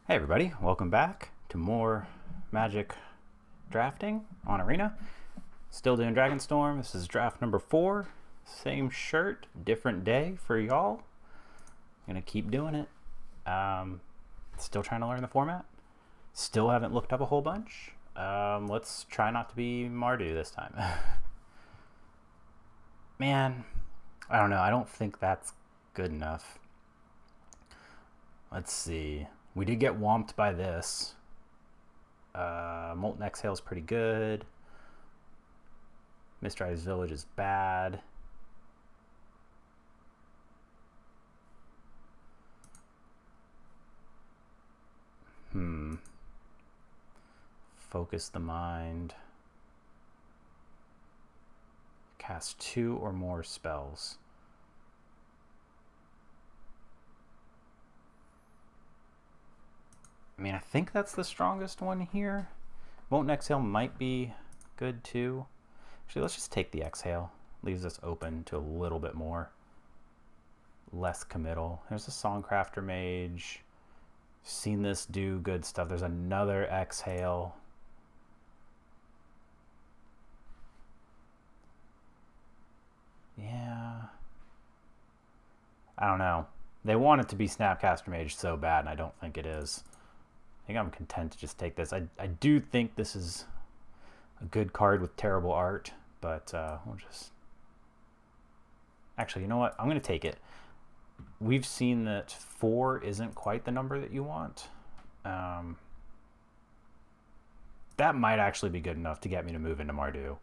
Hey everybody, welcome back to more Magic drafting on Arena. Still doing Dragonstorm. This is draft number 4. Same shirt, different day for y'all. Gonna keep doing it. Still trying to learn the format. Still haven't looked up a whole bunch. Let's try not to be Mardu this time. Man, I don't know. I don't think that's good enough. Let's see. We did get whomped by this. Molten Exhale is pretty good. Mistrized Village is bad. Focus the Mind. Cast 2 or more spells. I mean, I think that's the strongest one here. Molten Exhale might be good too. Actually, let's just take the Exhale. Leaves us open to a little bit more. Less committal. There's a Songcrafter Mage. Seen this do good stuff. There's another Exhale. Yeah. I don't know. They want it to be Snapcaster Mage so bad, and I don't think it is. I think I'm content to just take this. I do think this is a good card with terrible art, but we'll just... Actually, you know what? I'm going to take it. We've seen that 4 isn't quite the number that you want. That might actually be good enough to get me to move into Mardu.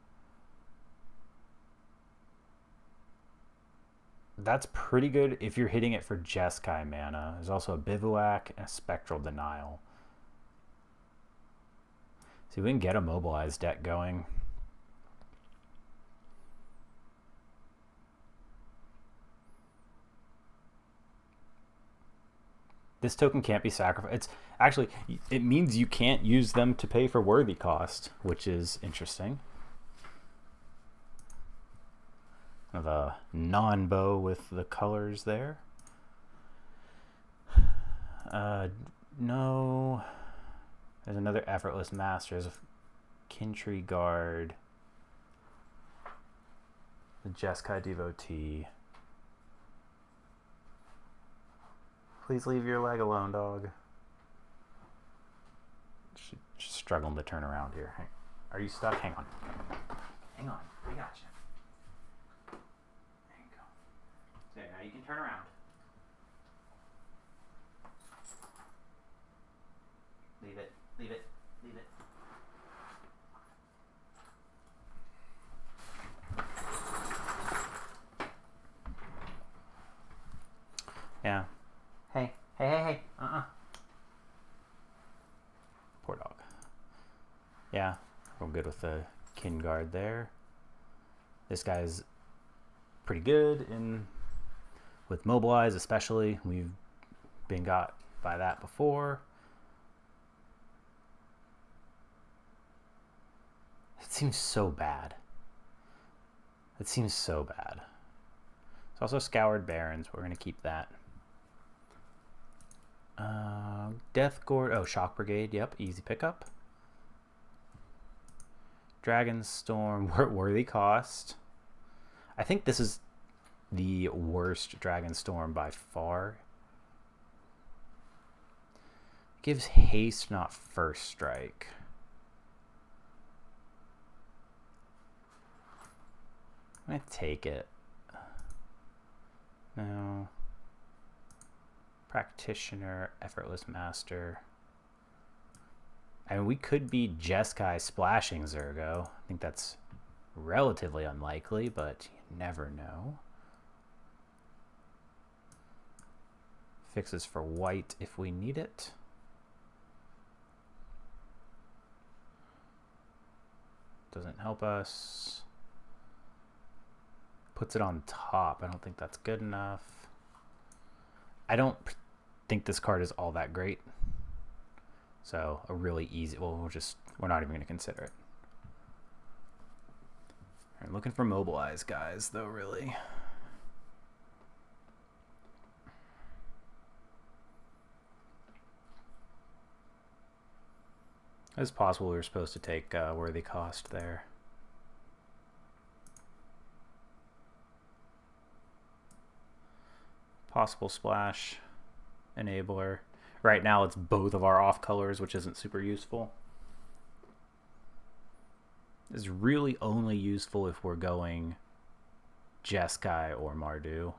That's pretty good if you're hitting it for Jeskai mana. There's also a Bivouac and a Spectral Denial. See, we can get a mobilized deck going. This token can't be sacrificed. It's actually, it means you can't use them to pay for worthy cost, which is interesting. The non-bow with the colors there. No. There's another Effortless Master. There's a Kintree Guard. The Jeskai Devotee. Please leave your leg alone, dog. Just struggling to turn around here. Are you stuck? Hang on. Hang on. I got you. There you go. There, now you can turn around. Leave it. Leave it. Leave it. Yeah. Hey. Hey, hey, hey. Poor dog. Yeah. Real good with the Kin Guard there. This guy's pretty good with Mobilize, especially. We've been got by that before. It seems so bad. It seems so bad. It's also Scoured Barrens. We're going to keep that. Death Gourd. Oh, Shock Brigade. Yep, easy pickup. Dragonstorm. Worthy cost. I think this is the worst Dragonstorm by far. Gives haste, not first strike. I'm going to take it. No. Practitioner, Effortless Master. I mean, we could be Jeskai splashing Zergo. I think that's relatively unlikely, but you never know. Fixes for white if we need it. Doesn't help us. Puts it on top. I don't think that's good enough. I don't think this card is all that great. So a really easy, well, we're not even going to consider it. I'm looking for Mobilize guys though, really. It's possible we were supposed to take worthy cost there. Possible splash, enabler. Right now it's both of our off colors, which isn't super useful. It's really only useful if we're going Jeskai or Mardu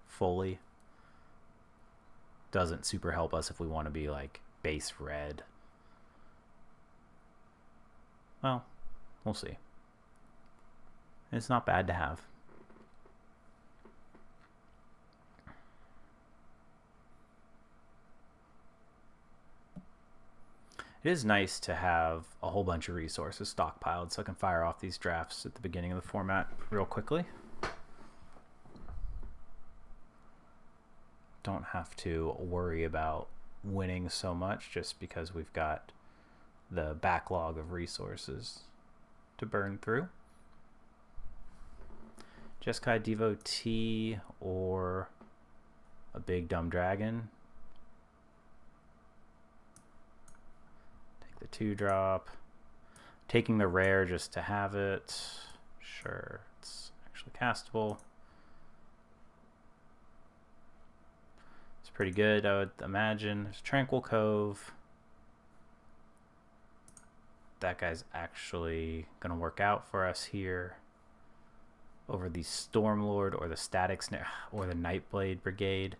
fully. Doesn't super help us if we want to be like base red. Well, we'll see. It's not bad to have. It is nice to have a whole bunch of resources stockpiled so I can fire off these drafts at the beginning of the format real quickly. Don't have to worry about winning so much just because we've got the backlog of resources to burn through. Jeskai Devotee or a big dumb dragon. Take the 2-drop. Taking the rare just to have it. Sure, it's actually castable. It's pretty good, I would imagine. There's Tranquil Cove. That guy's actually going to work out for us here over the Stormlord or the Static Snare or the Nightblade Brigade.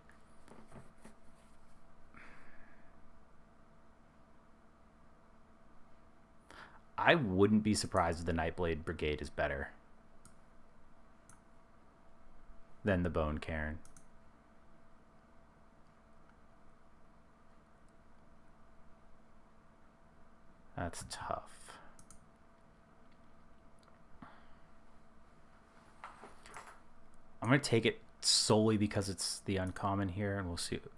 I wouldn't be surprised if the Nightblade Brigade is better than the Bone Cairn. That's tough. I'm going to take it solely because it's the uncommon here, and we'll see what we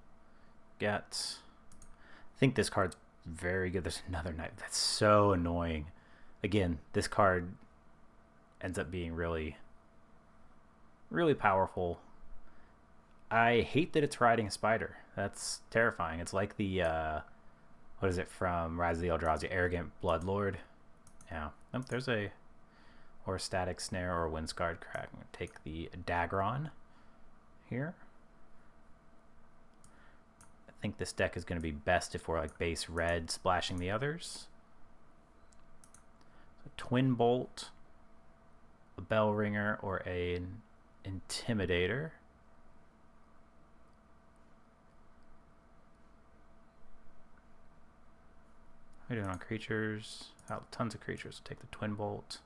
get. I think this card's very good. There's another knight. That's so annoying. Again, this card ends up being really, really powerful. I hate that it's riding a spider. That's terrifying. It's like the... what is it from Rise of the Eldrazi? Arrogant Bloodlord. Yeah. Oh, there's a... or a Static Snare or a Windscarred Crack. I'm going to take the Dagron here. I think this deck is going to be best if we're like base red splashing the others. So Twin Bolt, a Bell Ringer, or an Intimidator. What are we doing on creatures? Oh, tons of creatures. Take the Twin Bolt.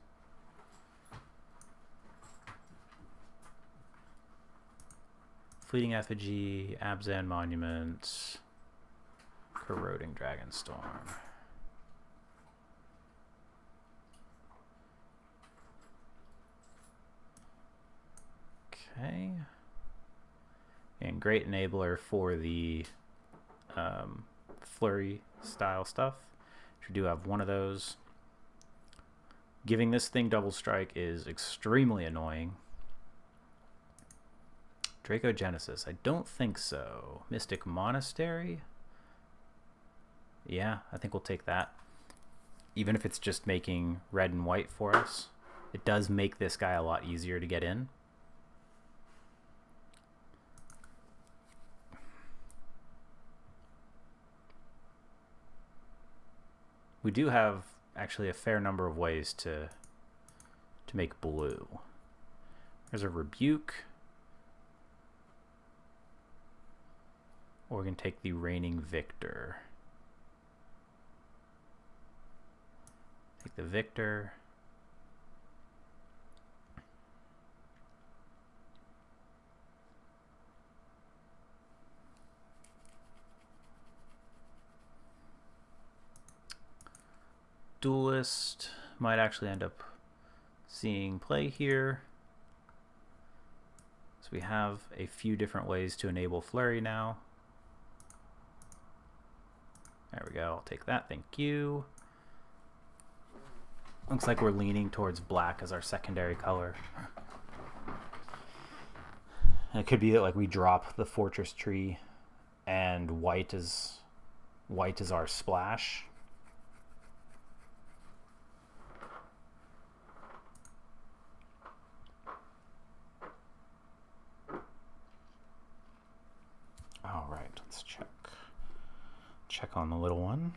Fleeting Effigy, Abzan Monument, Corroding Dragonstorm. Okay. And great enabler for the flurry style stuff. We do have one of those. Giving this thing double strike is extremely annoying. Draco Genesis, I don't think so. Mystic Monastery? Yeah, I think we'll take that. Even if it's just making red and white for us, it does make this guy a lot easier to get in. We do have actually a fair number of ways to make blue. There's a Rebuke. Or we can take the Reigning Victor. Take the Victor. Duelist might actually end up seeing play here. So we have a few different ways to enable Flurry now. There we go. I'll take that. Thank you. Looks like we're leaning towards black as our secondary color. And it could be that like we drop the Fortress Tree and white is our splash. check on the little one.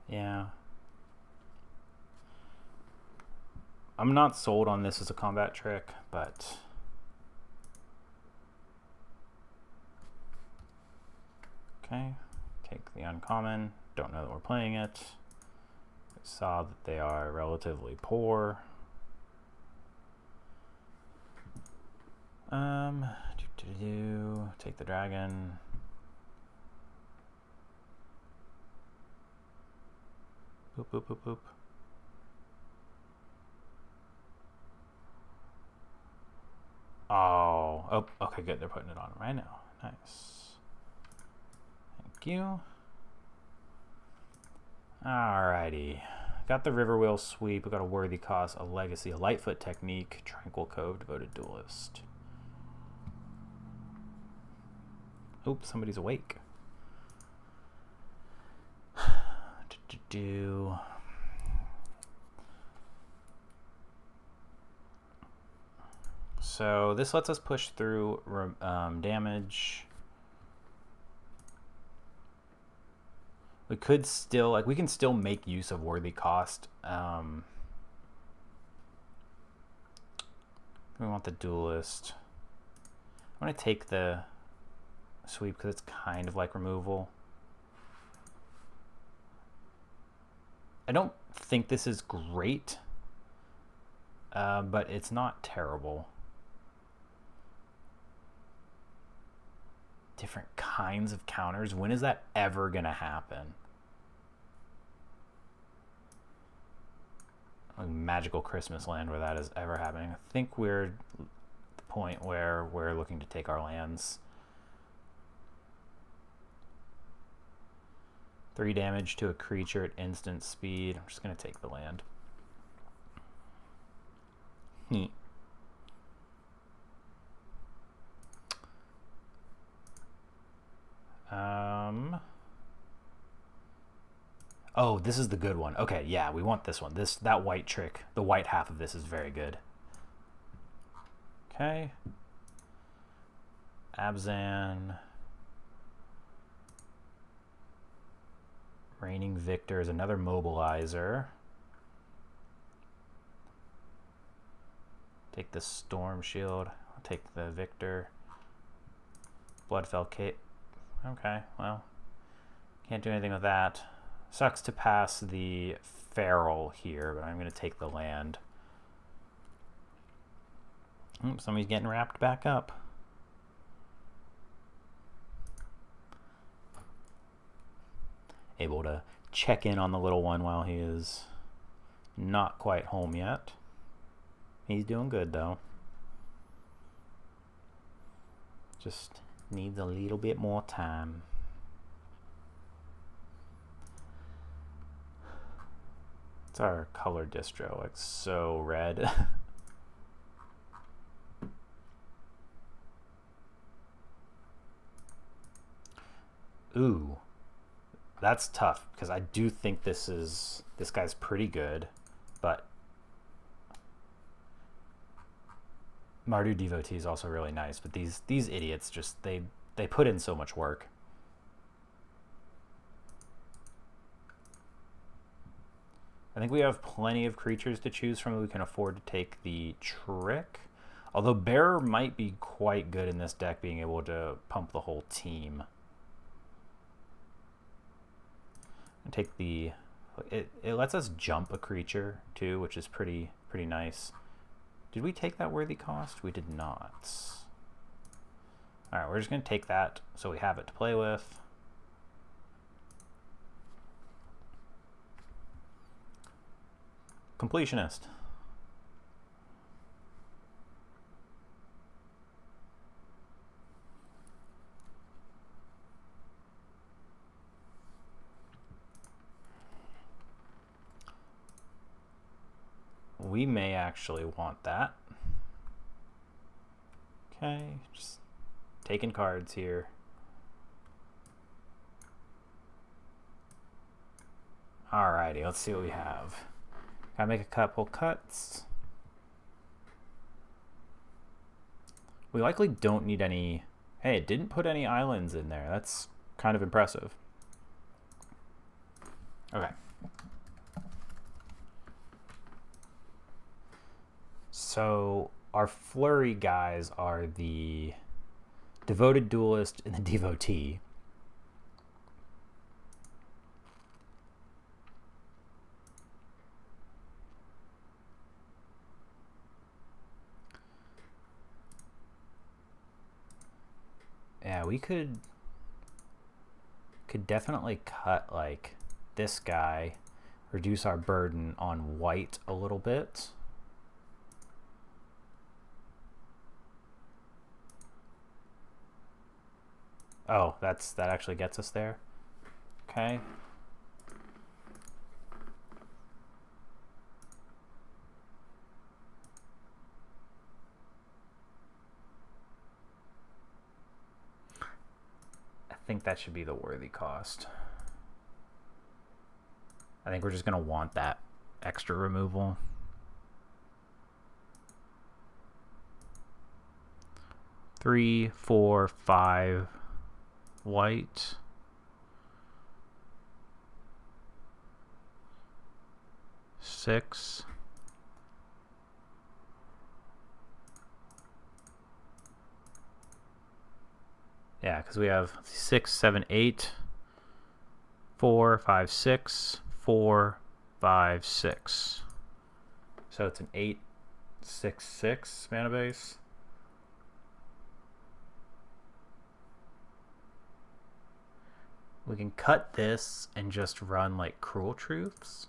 Yeah. I'm not sold on this as a combat trick, but okay. Take the uncommon. Don't know that we're playing it. I saw that they are relatively poor. Take the dragon. Boop, boop, boop, boop. Oh, okay, good. They're putting it on right now. Nice. Thank you. Alrighty. Got the Riverwheel Sweep. We got a Worthy Cost, a Legacy, a Lightfoot Technique, Tranquil Cove, Devoted Duelist. Oops, somebody's awake. So this lets us push through damage. We could still, like, we can still make use of Worthy Cost. We want the Duelist. I want to take the Sweep because it's kind of like removal. I don't think this is great, but it's not terrible. Different kinds of counters. When is that ever going to happen? Like Magical Christmas Land where that is ever happening. I think we're at the point where we're looking to take our lands. 3 damage to a creature at instant speed. I'm just going to take the land. Oh, this is the good one. Okay, yeah, we want this one. That white trick, the white half of this is very good. Okay. Abzan. Reigning Victor is another mobilizer. Take the Storm Shield. I'll take the Victor. Bloodfell Cape. Okay, well, can't do anything with that. Sucks to pass the Feral here, but I'm going to take the land. Somebody's getting wrapped back up. Able to check in on the little one while he is not quite home yet. He's doing good, though. Just needs a little bit more time. It's our color distro, like so red. Ooh, that's tough because I do think this guy's pretty good, but Mardu Devotee is also really nice. But these idiots just they put in so much work. I think we have plenty of creatures to choose from. We can afford to take the trick. Although Bearer might be quite good in this deck, being able to pump the whole team. And take the... It lets us jump a creature, too, which is pretty nice. Did we take that Worthy Cost? We did not. Alright, we're just going to take that so we have it to play with. Completionist. We may actually want that. Okay, just taking cards here. Alrighty, let's see what we have. Gotta make a couple cuts. We likely don't need any... Hey, it didn't put any islands in there. That's kind of impressive. Okay. So our flurry guys are the devoted duelist and the devotee. Yeah, we could definitely cut like this guy, reduce our burden on white a little bit. Oh, that actually gets us there. Okay. I think that should be the worthy cost. I think we're just going to want that extra removal. Three, 4, 5 white. Six. Yeah, because we have 6, 7, 8, 4, 5, 6, 4, 5, 6. So it's an 8, 6, 6 mana base. We can cut this and just run like Cruel Truths.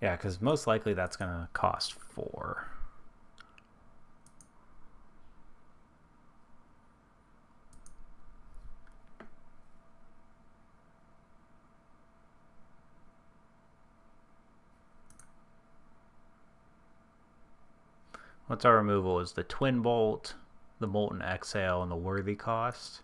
Yeah, because most likely that's going to cost 4. What's our removal? Is the Twin Bolt, the Molten Exhale, and the Worthy cost?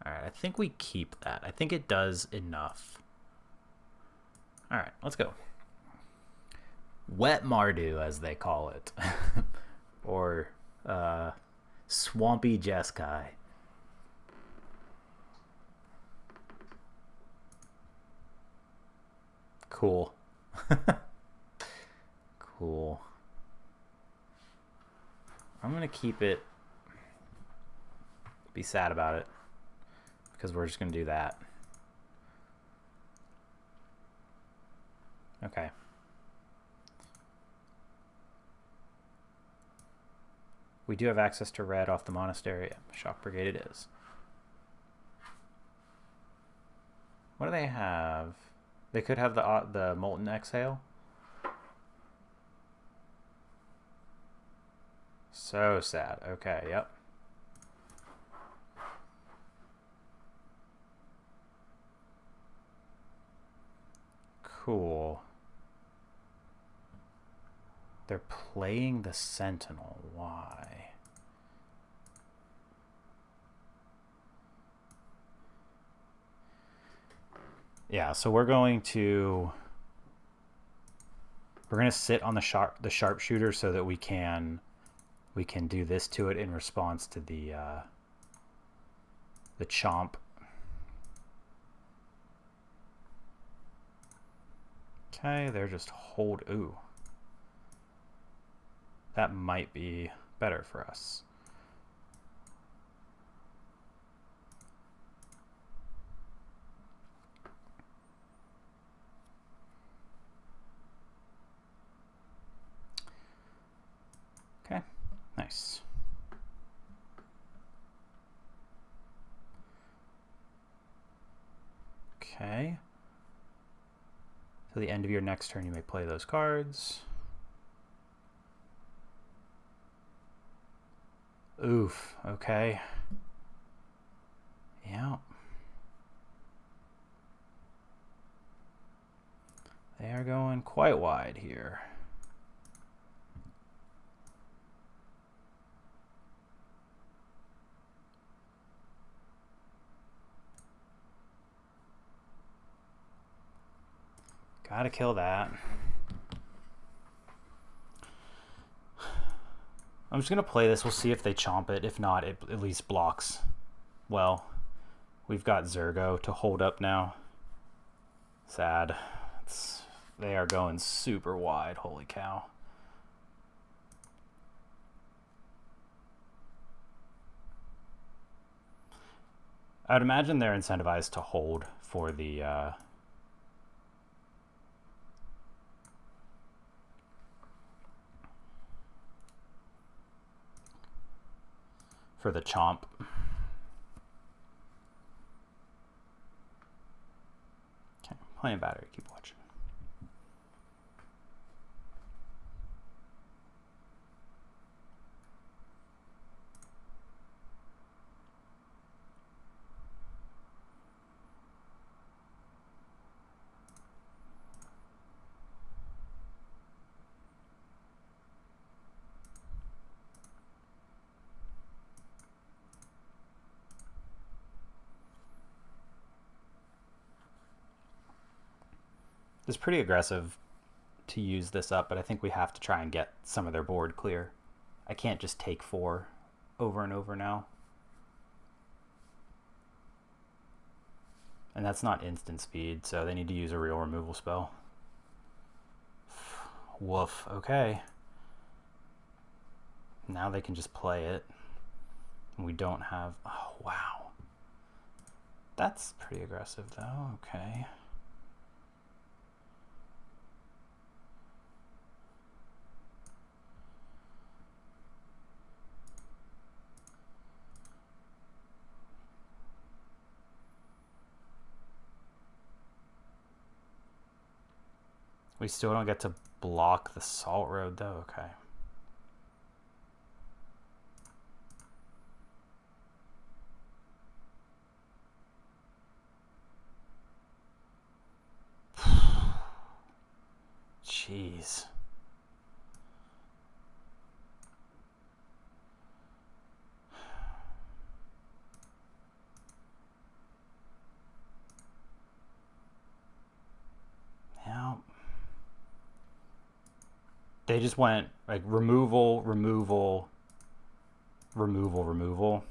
Alright, I think we keep that. I think it does enough. Alright, let's go. Wet Mardu, as they call it. Or Swampy Jeskai. Cool. Cool. I'm going to keep it. Be sad about it. Because we're just going to do that. Okay. We do have access to red off the monastery. Shock Brigade it is. What do they have? They could have the Molten Exhale. So sad. Okay, yep. Cool. They're playing the Sentinel. Why? Yeah, so we're going to sit on the sharpshooter so that we can do this to it in response to the chomp. Okay, they're just hold. Ooh. That might be better for us. Okay, nice. Okay. So the end of your next turn, you may play those cards. Oof, okay. Yeah. They are going quite wide here. Gotta kill that. I'm just gonna play this. We'll see if they chomp it. If not, it at least blocks. Well, we've got Zergo to hold up now. Sad. They are going super wide. Holy cow. I'd imagine they're incentivized to hold for the chomp. Okay, playing battery, keep watching. It's pretty aggressive to use this up, but I think we have to try and get some of their board clear. I can't just take 4 over and over now. And that's not instant speed, so they need to use a real removal spell. Woof, okay. Now they can just play it. We don't have, oh wow. That's pretty aggressive though, okay. We still don't get to block the Salt Road though, okay. Jeez. Yeah. They just went like removal, removal, removal, removal.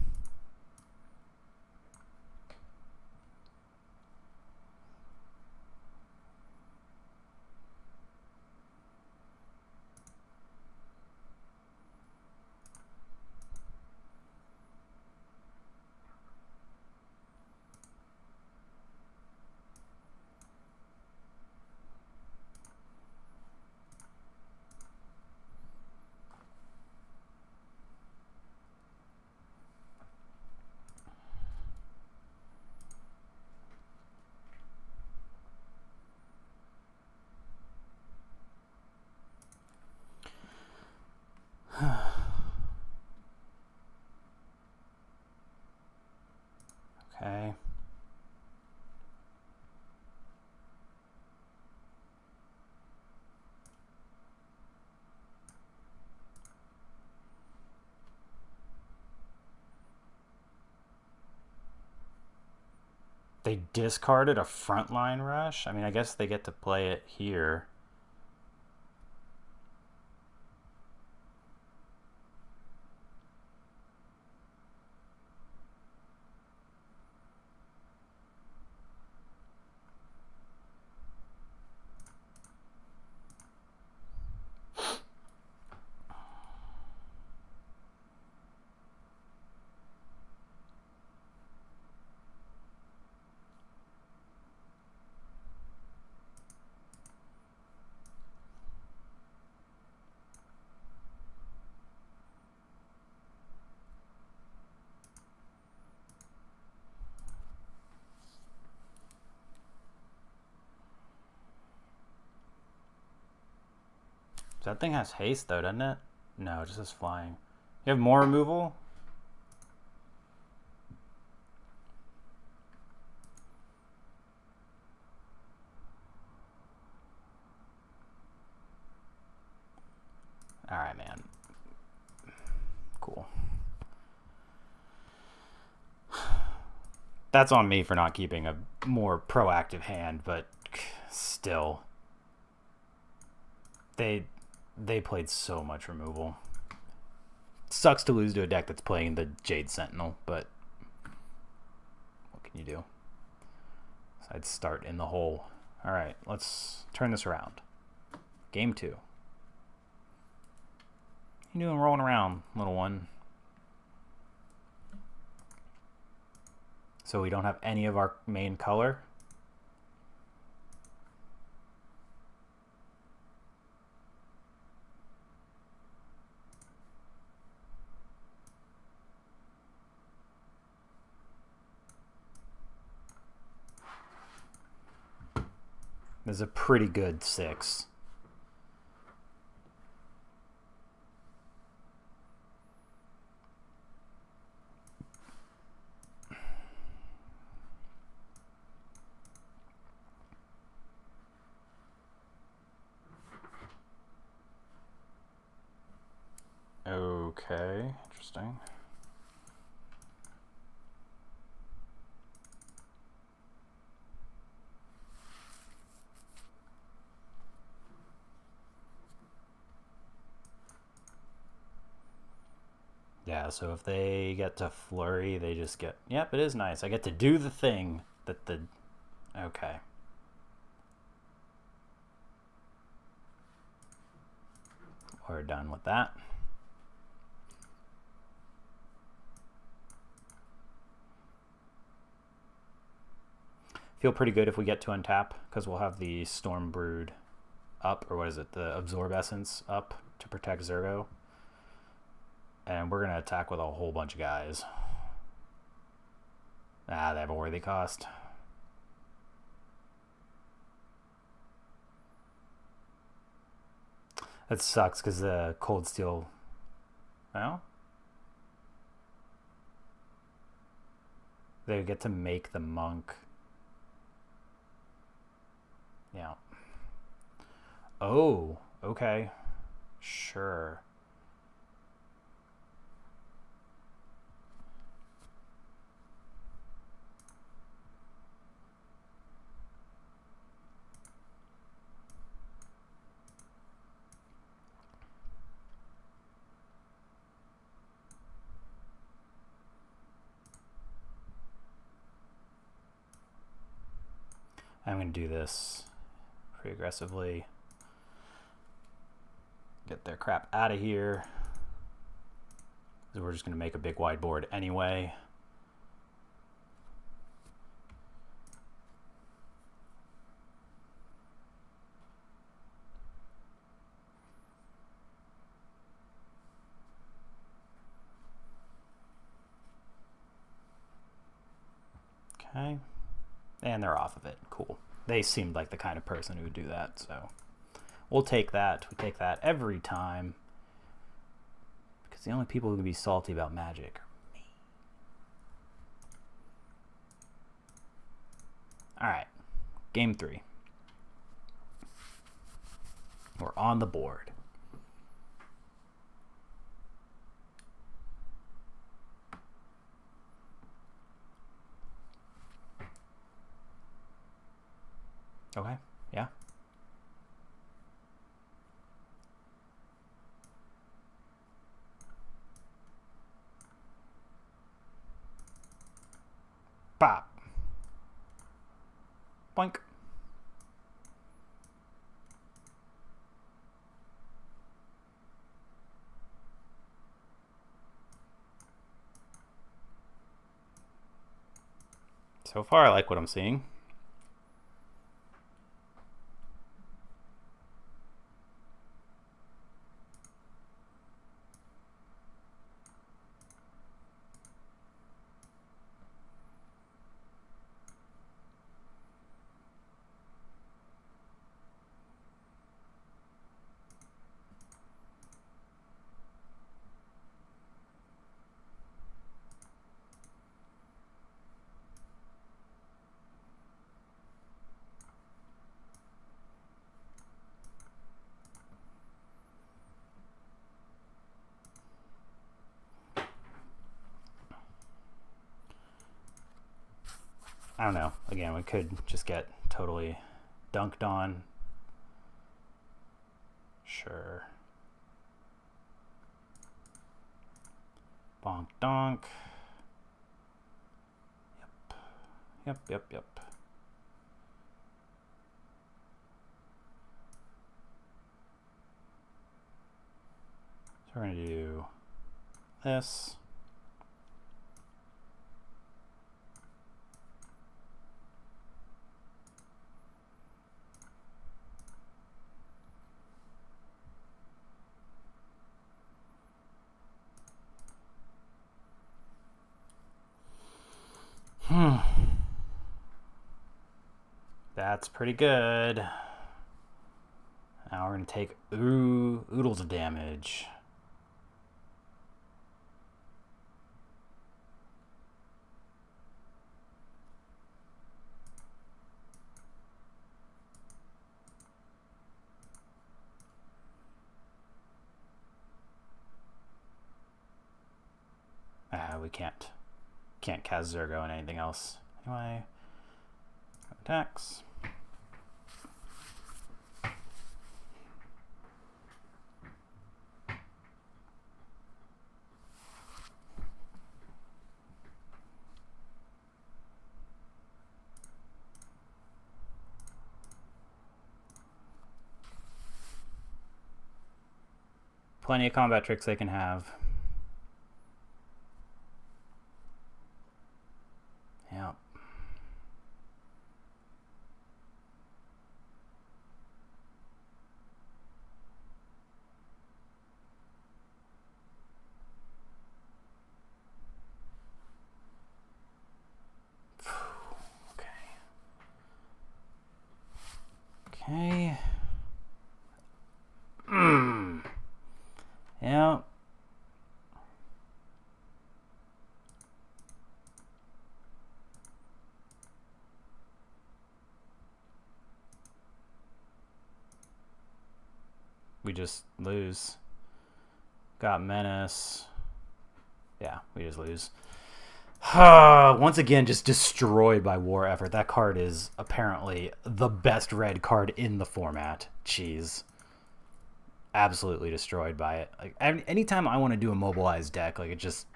Okay. They discarded a frontline rush? I mean, I guess they get to play it here. That thing has haste though, doesn't it? No, it just has flying. You have more removal? All right, man. Cool. That's on me for not keeping a more proactive hand, but still. They played so much removal. Sucks to lose to a deck that's playing the Jade Sentinel, but what can you do? So I'd start in the hole. All right, let's turn this around. Game 2. What you doing rolling around, little one? So we don't have any of our main color. This is a pretty good 6. Okay, interesting. Yeah, so if they get to flurry, they just get... Yep, it is nice. I get to do the thing that the... Okay. We're done with that. Feel pretty good if we get to untap, because we'll have the Storm Brood up, or what is it, the Absorb Essence up to protect Zergo. And we're going to attack with a whole bunch of guys. Ah, they have a worthy cost. That sucks because the Cold Steel... Well, they get to make the monk. Yeah. Oh, okay. Sure. I'm going to do this pretty aggressively. Get their crap out of here. So we're just going to make a big wide board anyway. Okay. And they're off of it. Cool. They seemed like the kind of person who would do that, so we'll take that. We take that every time. Because the only people who can be salty about Magic are me. Alright. Game 3. We're on the board. Okay, yeah. Pop. Boink. So far, I like what I'm seeing. I don't know. Again, we could just get totally dunked on. Sure. Bonk donk. Yep. So we're going to do this. That's pretty good. Now we're going to take oodles of damage. We can't cast Zergo and anything else. Anyway, attacks. Plenty of combat tricks they can have. Yeah. Okay. Yeah. We just lose. Got Menace. Yeah, we just lose. Once again, just destroyed by War Effort. That card is apparently the best red card in the format. Jeez. Absolutely destroyed by it. Like, anytime I want to do a mobilized deck, like, it just...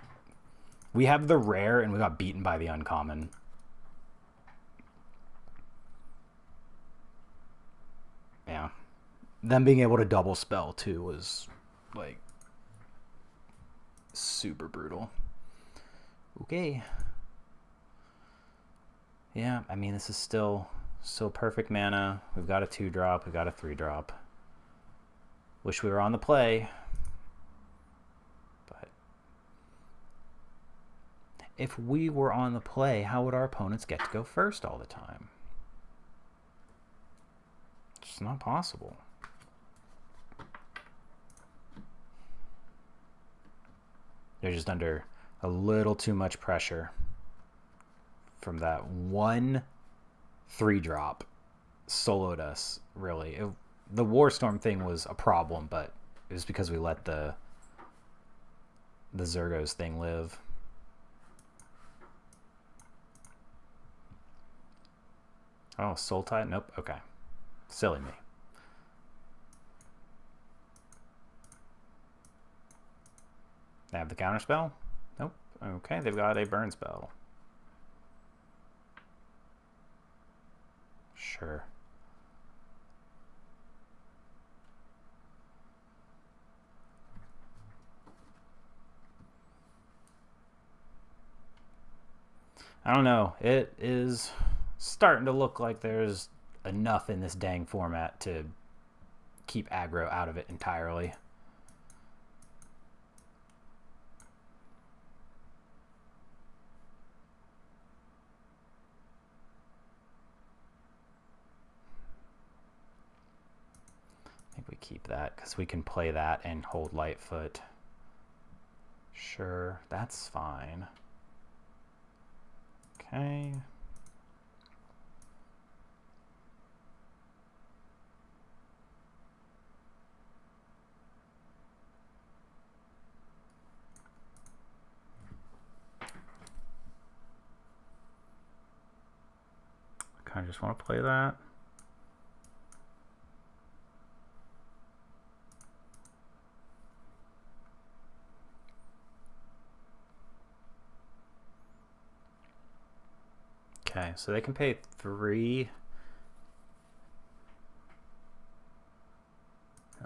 We have the rare, and we got beaten by the uncommon. Yeah. Them being able to double spell, too, was, like, super brutal. Okay. Yeah, I mean, this is still perfect mana. We've got a 2-drop. We've got a 3-drop. Wish we were on the play. But if we were on the play, how would our opponents get to go first all the time? It's not possible. They're just under a little too much pressure from that one 3-drop. Soloed us, really. The Warstorm thing was a problem, but it was because we let the Zergos thing live. Oh, Soul Tide? Nope. Okay. Silly me. They have the counterspell? Nope. Okay, they've got a burn spell. Sure. I don't know. It is starting to look like there's enough in this dang format to keep aggro out of it entirely. I think we keep that because we can play that and hold Lightfoot. Sure, that's fine. Okay. I just want to play that. Okay, so they can pay 3.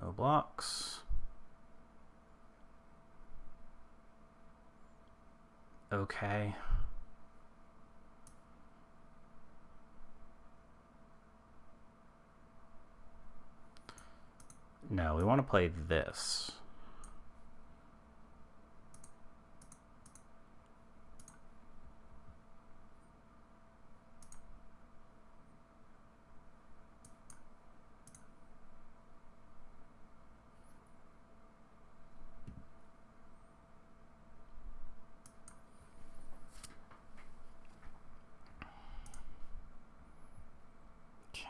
No blocks. Okay. No, we want to play this.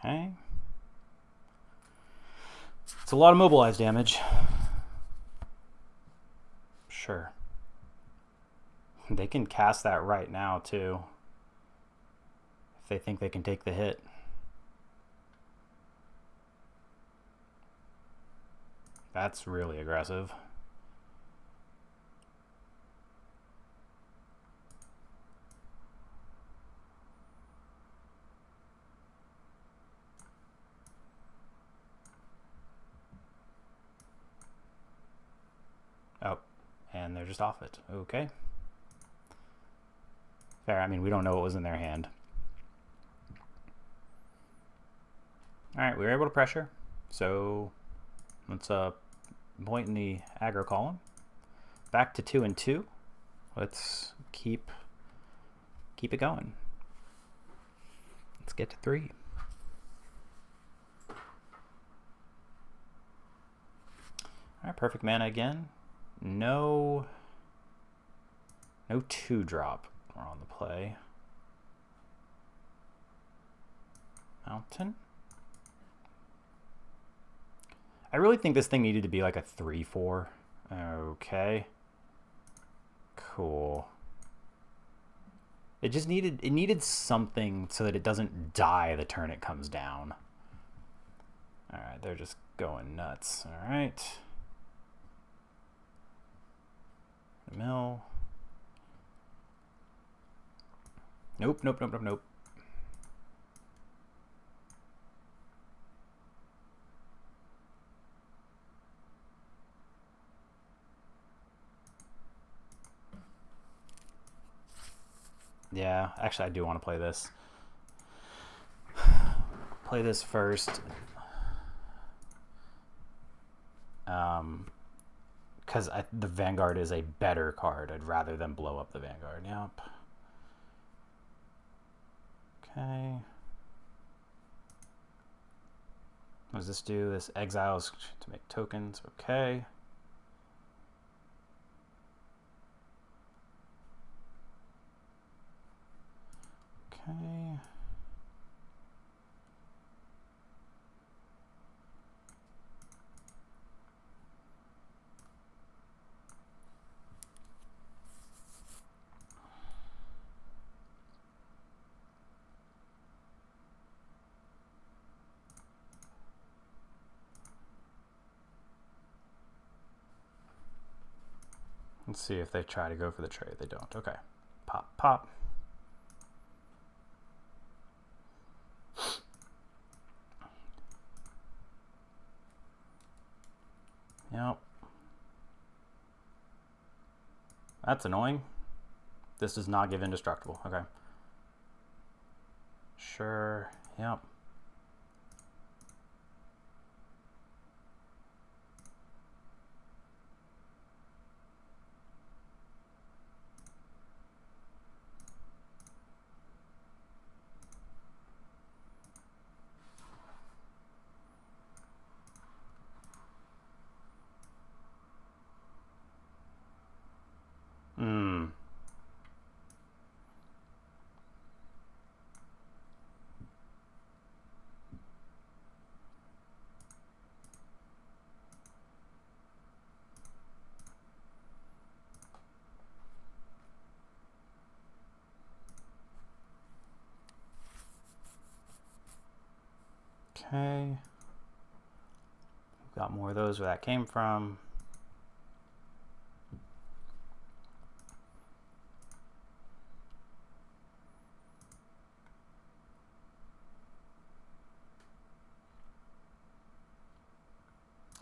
Okay. It's a lot of mobilize damage. Sure. They can cast that right now, too. If they think they can take the hit. That's really aggressive. Oh, and they're just off it. Okay. Fair. I mean, we don't know what was in their hand. Alright, we were able to pressure. So let's point in the aggro column. Back to 2 and 2. Let's keep it going. Let's get to 3. Alright, perfect mana again. No 2-drop are on the play. Mountain. I really think this thing needed to be like a 3/4. Okay. Cool. It just needed something so that it doesn't die the turn it comes down. Alright, they're just going nuts. Alright. Mill. Nope. Yeah, actually I do want to play this. Play this first. Because the Vanguard is a better card. I'd rather than blow up the Vanguard. Yep. Okay. What does this do? This exiles to make tokens. Okay. Okay. Let's see if they try to go for the trade. They don't. Okay. Pop, pop. Yep. That's annoying. This does not give indestructible. Okay. Sure. Yep. Okay. Got more of those where that came from.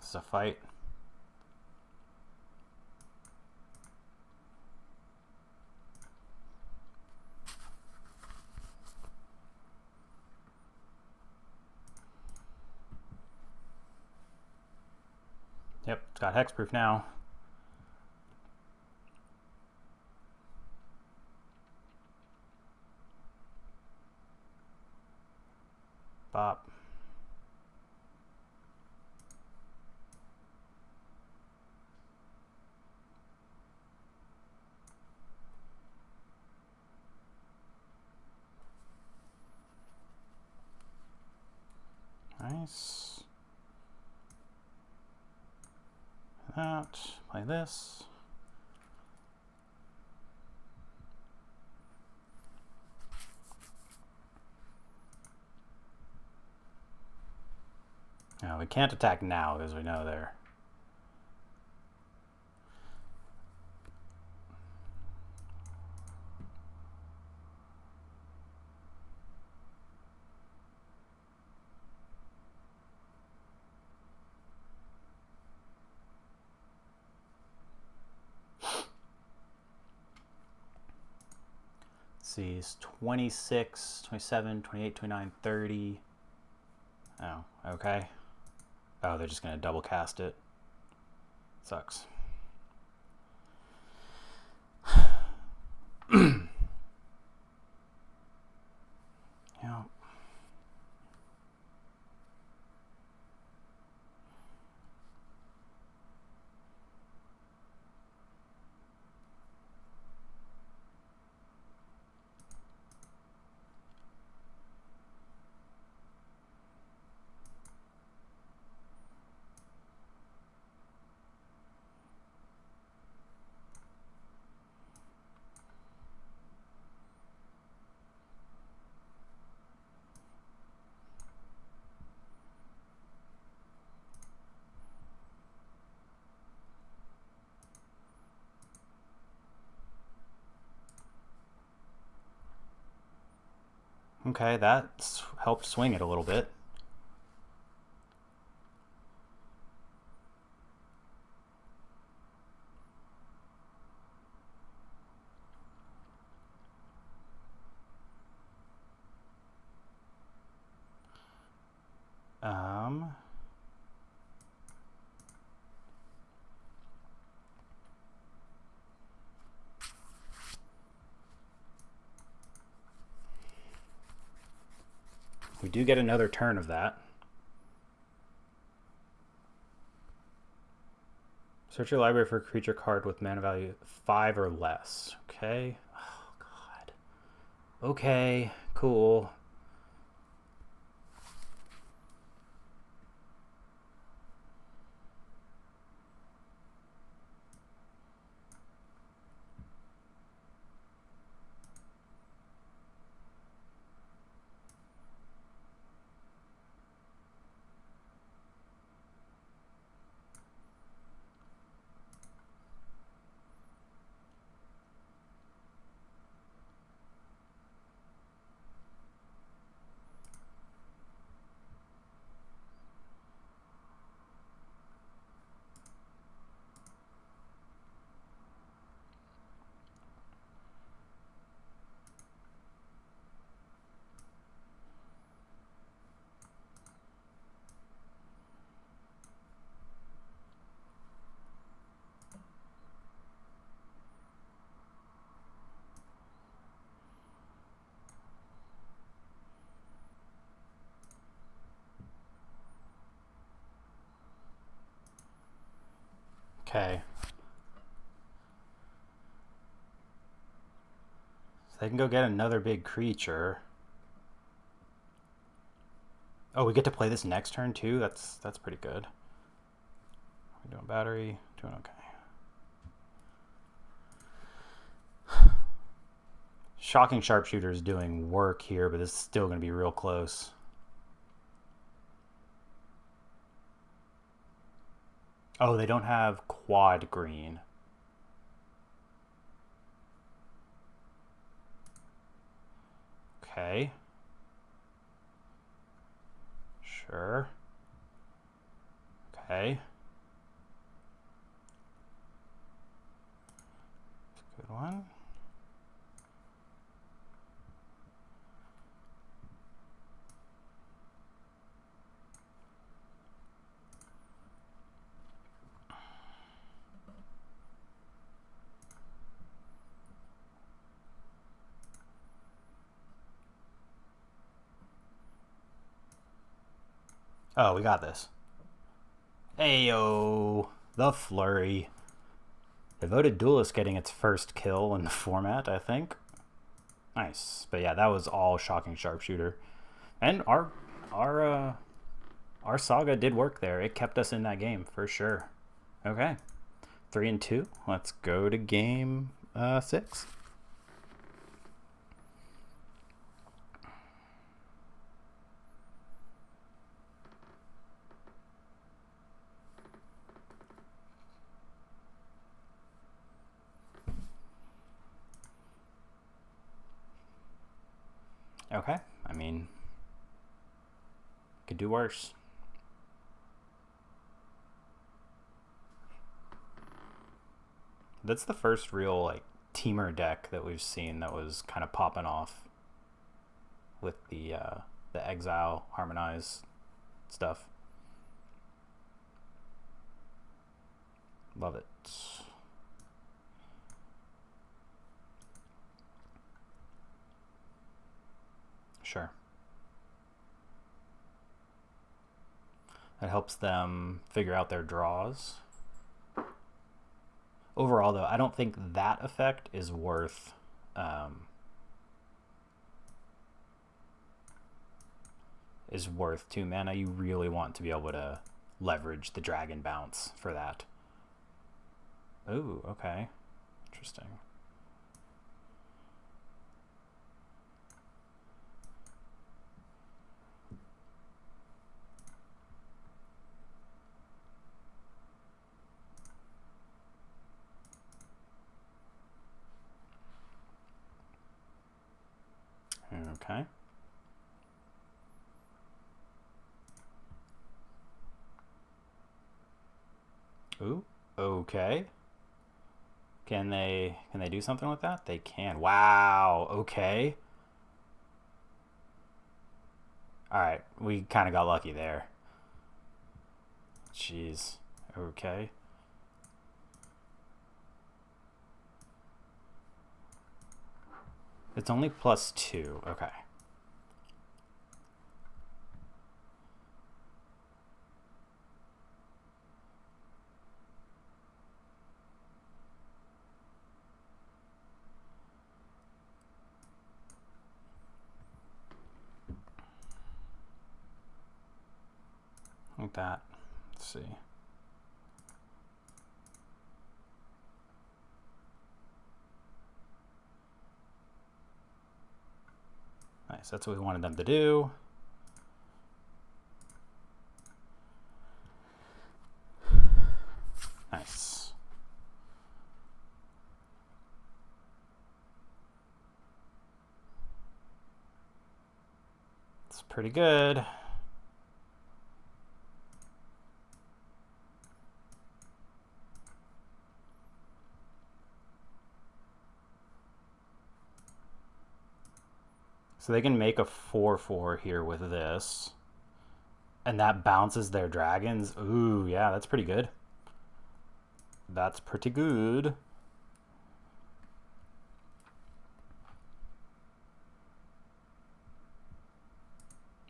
This is a fight. Yep, it's got hexproof now. Bop. Nice. That. Play this. No, we can't attack now because we know they're... See, it's 26, 27, 28, 29, 30. Oh, okay. Oh, they're just going to double cast it. Sucks. Yeah. Okay, that's helped swing it a little bit. We do get another turn of that. Search your library for a creature card with mana value 5 or less. Okay. Oh, God. Okay, cool. Okay. So they can go get another big creature. Oh, we get to play this next turn too? That's pretty good. We're doing battery, doing okay. Shocking Sharpshooter is doing work here, but it's still going to be real close. Oh, they don't have quad green. Okay. Sure. Okay. Good one. Oh, we got this. Ayo, the flurry. Devoted Duelist getting its first kill in the format, I think. Nice. But yeah, that was all Shocking Sharpshooter. And our saga did work there. It kept us in that game for sure. Okay. 3-2. Let's go to game 6. Okay. I mean, could do worse. That's the first real like teamer deck that we've seen that was kind of popping off with the exile harmonize stuff. Love it. Sure. It helps them figure out their draws. Overall, though, I don't think that effect is worth worth 2 mana. You really want to be able to leverage the dragon bounce for that. Ooh, okay. Interesting. Okay. Ooh, okay. Can they do something with that? They can. Wow, okay. Alright, we kind of got lucky there. Jeez. Okay. It's only +2. Okay. Like that. Let's see. Nice. That's what we wanted them to do. Nice. It's pretty good. So they can make a 4/4 here with this. And that bounces their dragons. Ooh, yeah, that's pretty good. That's pretty good.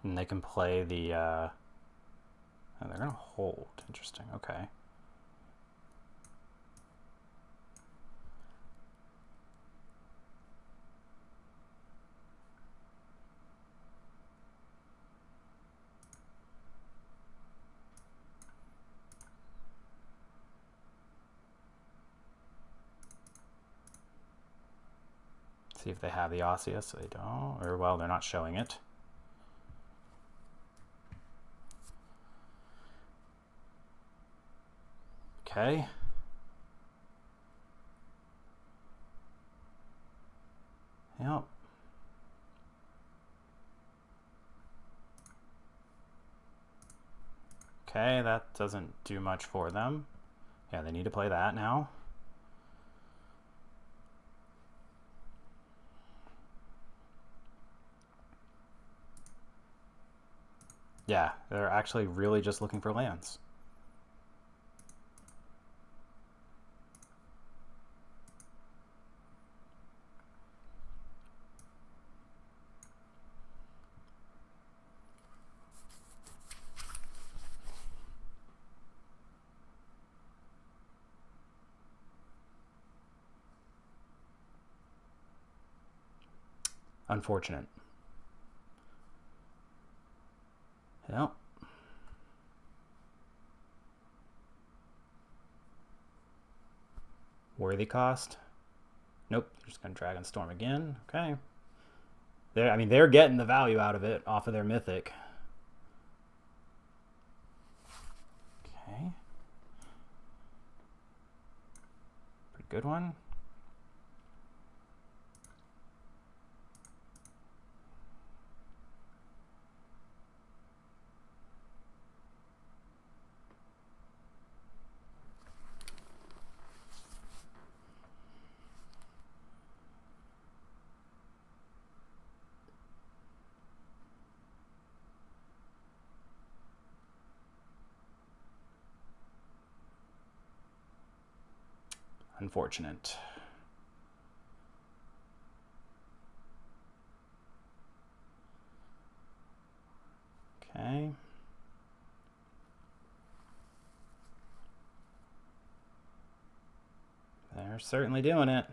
And they can play the... oh, they're going to hold. Interesting, okay. See if they have the Osseous, so they don't. Or, well, they're not showing it. Okay. Yep. Okay, that doesn't do much for them. Yeah, they need to play that now. Yeah, they're actually really just looking for lands. Unfortunate. Yep. Worthy cost. Nope, they're just going to Dragonstorm again. Okay. I mean, they're getting the value out of it off of their mythic. Okay. Pretty good one. Unfortunate. Okay. They're certainly doing it.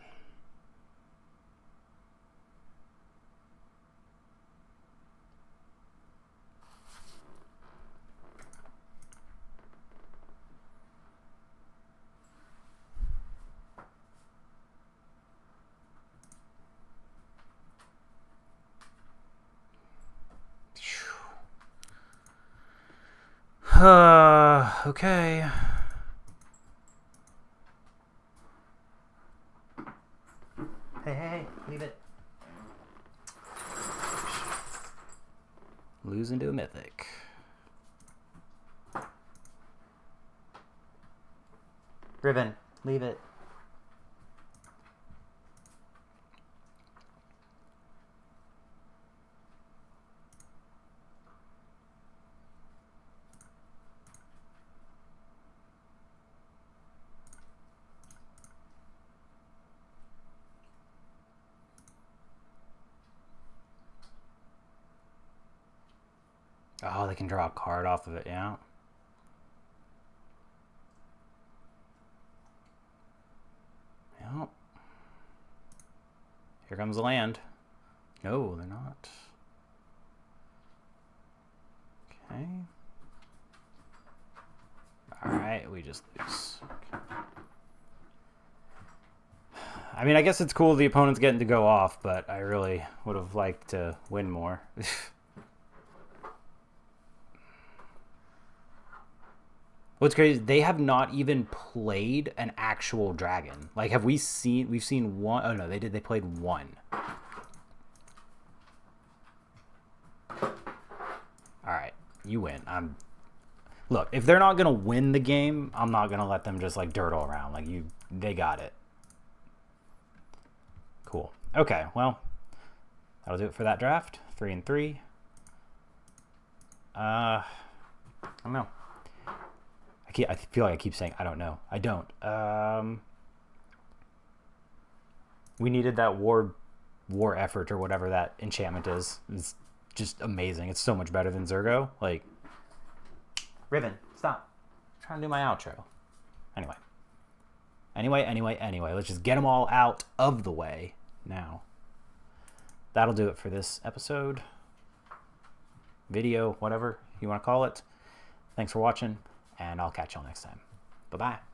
Okay. Hey, leave it. Losing to a mythic. Ribbon, leave it. Oh, they can draw a card off of it, yeah. Yep. Here comes the land. No, they're not. Okay. Alright, we just lose. Okay. I mean, I guess it's cool the opponent's getting to go off, but I really would have liked to win more. What's crazy is they have not even played an actual dragon. Like, have we seen... We've seen one... Oh, no, they did. They played one. Alright, you win. Look, if they're not going to win the game, I'm not going to let them just, like, dirtle around. Like, they got it. Cool. Okay, well, that'll do it for that draft. 3-3. I don't know. I feel like I keep saying I don't know. I don't. We needed that war effort or whatever that enchantment is. It's just amazing. It's so much better than Zurgo. Like, Riven, stop. I'm trying to do my outro. Anyway. Let's just get them all out of the way now. That'll do it for this episode. Video, whatever you want to call it. Thanks for watching, and I'll catch y'all next time. Bye-bye.